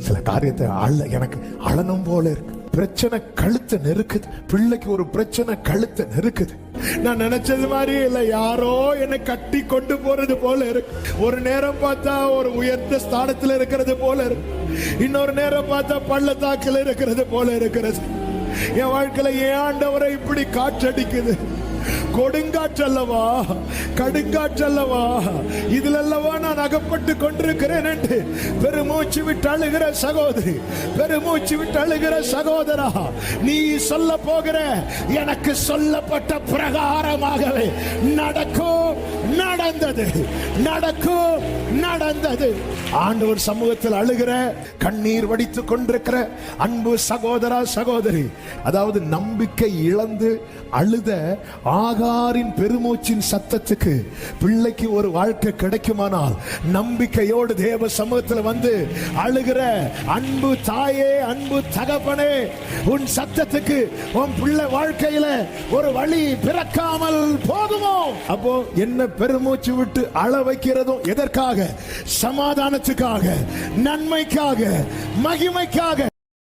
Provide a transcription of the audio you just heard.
சில காரியத்தை எனக்கு அழணும் போல இருக்கு. பிரச்சனை கழுத்தை நெருக்குது. பிள்ளைக்கு ஒரு பிரச்சனை கழுத்தை நெருக்குது. நான் நினைச்சது மாதிரி இல்ல, யாரோ என்னை கட்டி கொண்டு போறது போல இருக்கு. ஒரு நேரம் பார்த்தா ஒரு உயர்ந்த ஸ்தானத்துல இருக்கிறது போல இருக்கு, இன்னொரு நேரம் பார்த்தா பள்ளத்தாக்கில் இருக்கிறது போல இருக்கிறது. என் வாழ்க்கையில ஏன் ஆண்டவரை இப்படி காற்றடிக்குது? கொடுங்காற்றல்லவா, கடுங்காற்றல்லவா, இதுல அல்லவா நான் அகப்பட்டு கொண்டிருக்கிறேன் என்று பெருமூச்சு விட்டு அழுகிற சகோதரி, பெருமூச்சு விட்டு அழுகிற சகோதரா, நீ சொல்ல போகிற எனக்கு சொல்லப்பட்ட பிரகாரமாகவே நடக்கும், நடந்தது, நடக்கும், நடந்தது. ஆண்டவர் சமூகத்தில் அழுகிற, கண்ணீர் வடித்துக் கொண்டிருக்கிற அன்பு சகோதரா, சகோதரி, அதாவது நம்பிக்கை இழந்து அழுத ஆகாரின் பெருமூச்சின் சத்தத்துக்கு பிள்ளைக்கு ஒரு வாழ்க்கை கிடைக்குமானால், நம்பிக்கையோடு தேவ சமூகத்தில் வந்து அழுகிற அன்பு தாயே, அன்பு தகப்பனே, உன் சத்தத்துக்கு உன் பிள்ளை வாழ்க்கையில ஒரு வழி பிறக்காமல் போகுமோ? அப்போ என்ன பெருமூச்சு விட்டு அழ வைக்கிறதும் எதற்காக? சமாதானத்துக்காக, நன்மைக்காக, மகிமைக்காக.